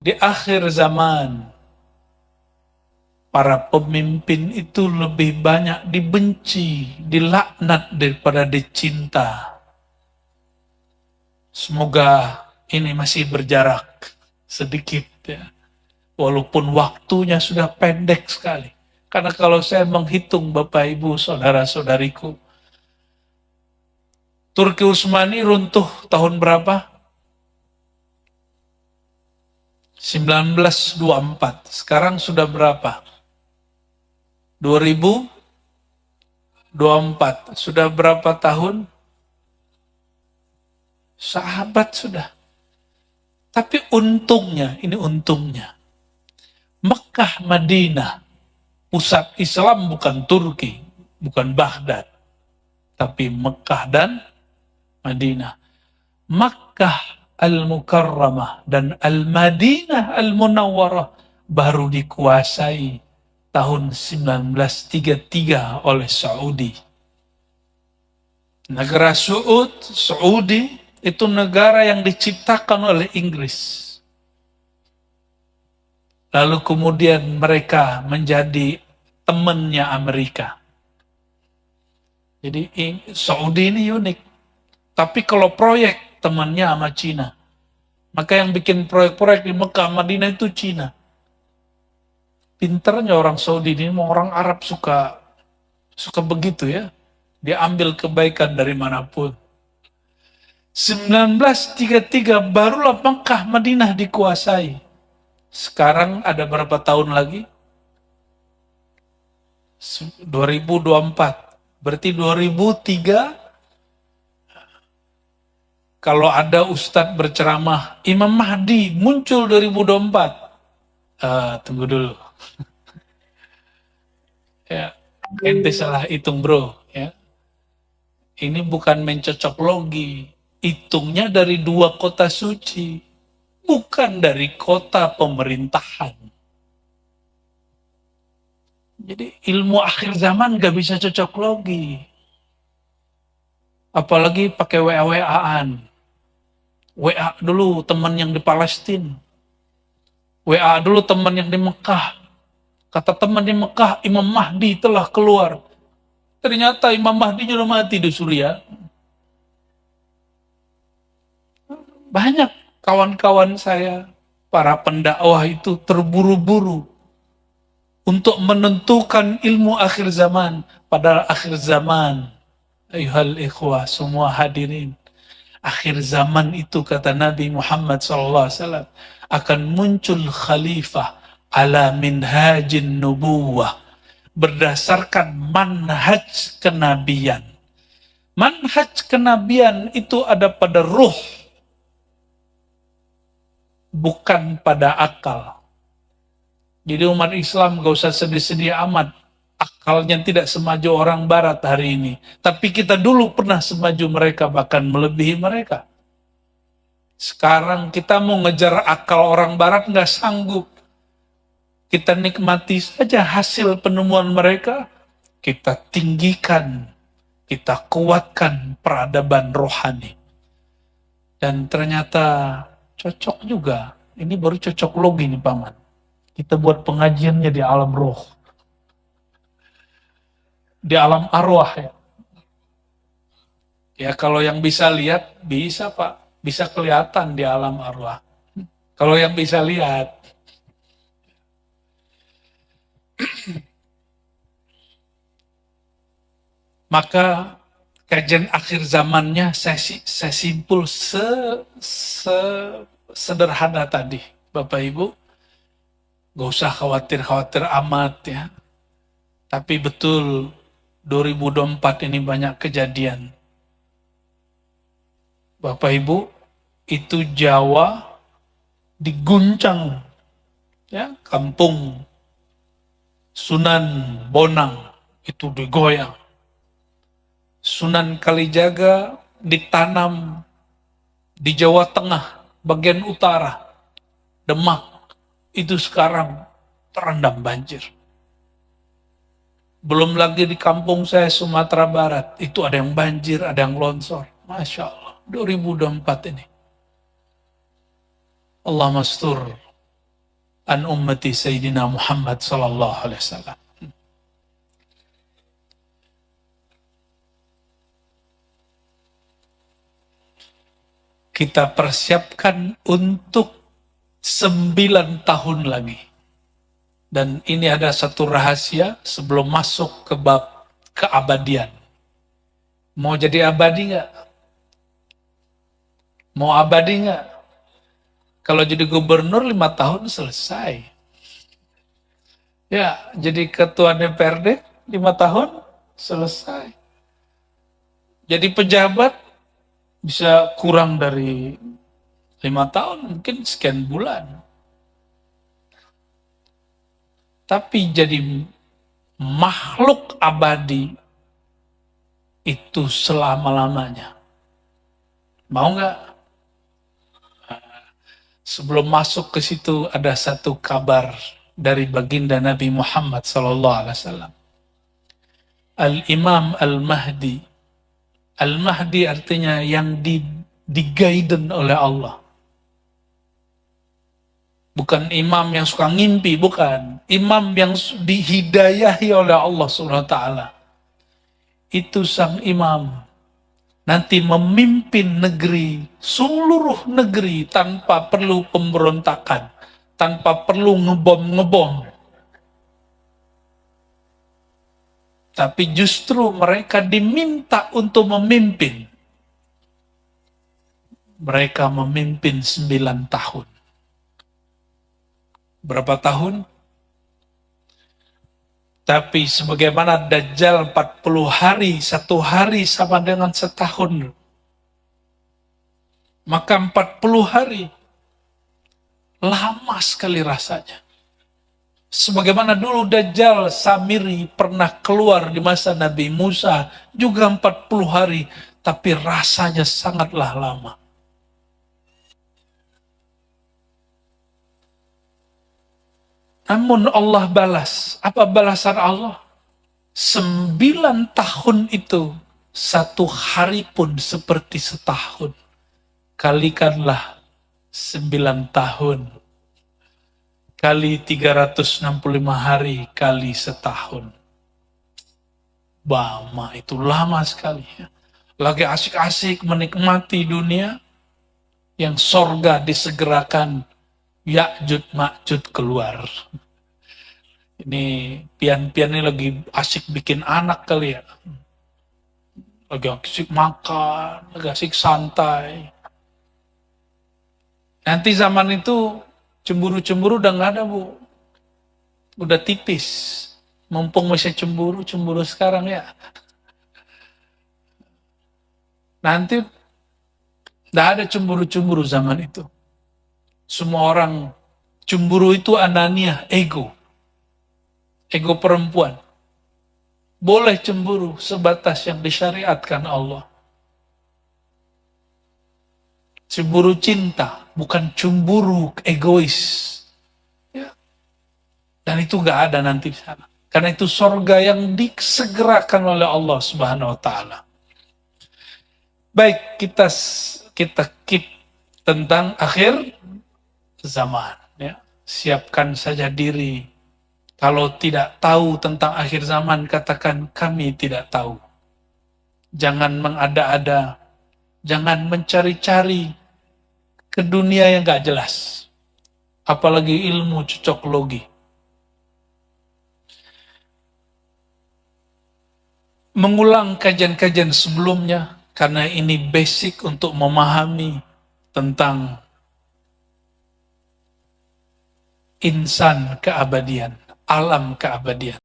Di akhir zaman, para pemimpin itu lebih banyak dibenci, dilaknat daripada dicinta. Semoga ini masih berjarak sedikit ya. Walaupun waktunya sudah pendek sekali. Karena kalau saya menghitung Bapak Ibu saudara-saudariku, Turki Utsmani runtuh tahun berapa? 1924. Sekarang sudah berapa? 2024. Sudah berapa tahun? Sahabat sudah. Tapi untungnya, ini untungnya. Mekah, Madinah, pusat Islam bukan Turki, bukan Baghdad, tapi Mekah dan Madinah. Makkah Al-Mukarramah dan Al-Madinah Al-Munawwarah baru dikuasai tahun 1933 oleh Saudi. Negara Saudi itu negara yang diciptakan oleh Inggris. Lalu kemudian mereka menjadi temannya Amerika. Jadi Saudi ini unik. Tapi kalau proyek temannya sama Cina. Maka yang bikin proyek-proyek di Mekah, Madinah itu Cina. Pinternya orang Saudi ini, orang Arab suka begitu ya. Dia ambil kebaikan dari manapun. 1933 barulah Mekah, Madinah dikuasai. Sekarang ada berapa tahun lagi? 2024. Berarti 2003 kalau ada ustadz berceramah, Imam Mahdi muncul 2024. Tunggu dulu. Ya, ente salah hitung bro. Ya. Ini bukan mencocok logi. Hitungnya dari 2 kota suci. Bukan dari kota pemerintahan. Jadi ilmu akhir zaman gak bisa cocok logi. Apalagi pakai WA-WA-an. WA dulu teman yang di Palestina. WA dulu teman yang di Mekah. Kata teman di Mekah, Imam Mahdi telah keluar. Ternyata Imam Mahdi sudah mati di Suriah. Banyak kawan-kawan saya, para pendakwah itu terburu-buru untuk menentukan ilmu akhir zaman. Padahal akhir zaman, ayuhal ikhwah, semua hadirin, akhir zaman itu kata Nabi Muhammad SAW akan muncul khalifah ala minhajin nubuwah berdasarkan manhaj kenabian. Manhaj kenabian itu ada pada ruh, bukan pada akal. Jadi umat Islam gak usah sedih-sedih amat. Akalnya tidak semaju orang barat hari ini. Tapi kita dulu pernah semaju mereka, bahkan melebihi mereka. Sekarang kita mau ngejar akal orang barat gak sanggup. Kita nikmati saja hasil penemuan mereka. Kita tinggikan, kita kuatkan peradaban rohani. Dan ternyata cocok juga. Ini baru cocok logi nih Paman. Kita buat pengajiannya di alam roh. Di alam arwah ya. Ya kalau yang bisa lihat, bisa Pak. Bisa kelihatan di alam arwah. Kalau yang bisa lihat. Maka kajian akhir zamannya saya simpul sederhana tadi. Bapak Ibu, gak usah khawatir-khawatir amat ya. Tapi betul 2024 ini banyak kejadian. Bapak Ibu, itu Jawa diguncang ya, kampung Sunan Bonang itu digoyang. Sunan Kalijaga ditanam di Jawa Tengah, bagian utara, Demak, itu sekarang terendam banjir. Belum lagi di kampung saya Sumatera Barat, itu ada yang banjir, ada yang longsor. Masya Allah, 2024 ini. Allah mastur. an ummati Sayyidina Muhammad sallallahu alaihi wasallam. Kita persiapkan untuk 9 tahun lagi. Dan ini ada satu rahasia sebelum masuk ke bab keabadian. Mau jadi abadi nggak? Mau abadi nggak? Kalau jadi gubernur 5 tahun selesai. Ya, jadi ketua DPRD 5 tahun selesai. Jadi pejabat bisa kurang dari 5 tahun, mungkin sekian bulan. Tapi jadi makhluk abadi itu selama-lamanya. Mau nggak? Sebelum masuk ke situ ada satu kabar dari baginda Nabi Muhammad SAW. Al-Imam Al-Mahdi. Al-Mahdi artinya yang di-guiden oleh Allah. Bukan imam yang suka ngimpi, bukan. Imam yang dihidayahi oleh Allah SWT. Itu sang imam. Nanti memimpin negeri, seluruh negeri tanpa perlu pemberontakan. Tanpa perlu ngebom-ngebom. Tapi justru mereka diminta untuk memimpin. Mereka memimpin 9 tahun. Berapa tahun? Tapi sebagaimana Dajjal 40 hari, 1 hari sama dengan setahun. Maka 40 hari. Lama sekali rasanya. Sebagaimana dulu Dajjal Samiri pernah keluar di masa Nabi Musa, juga 40 hari, tapi rasanya sangatlah lama. Namun Allah balas. Apa balasan Allah? 9 tahun itu, 1 hari pun seperti setahun. Kalikanlah 9 tahun. Kali 365 hari, kali setahun. Bama, itu lama sekali. Lagi asik-asik menikmati dunia, yang sorga disegerakan, Ya'jud Ma'jud keluar. Ini pian-pian ini lagi asik bikin anak kali ya. Lagi asik makan, lagi asik santai. Nanti zaman itu cemburu-cemburu udah nggak ada, Bu. Udah tipis. Mumpung masih cemburu sekarang ya. Nanti nggak ada cemburu-cemburu zaman itu. Semua orang cemburu itu anania, ego. Ego perempuan. Boleh cemburu sebatas yang disyariatkan Allah. Cemburu cinta, bukan cemburu egois. Ya. Dan itu nggak ada nanti di sana. Karena itu sorga yang disegerakan oleh Allah Subhanahu wa Ta'ala. Baik, kita keep tentang akhir zaman. Ya. Siapkan saja diri. Kalau tidak tahu tentang akhir zaman, katakan kami tidak tahu. Jangan mengada-ada. Jangan mencari-cari ke dunia yang gak jelas. Apalagi ilmu cocok logi. Mengulang kajian-kajian sebelumnya, karena ini basic untuk memahami tentang insan keabadian, alam keabadian.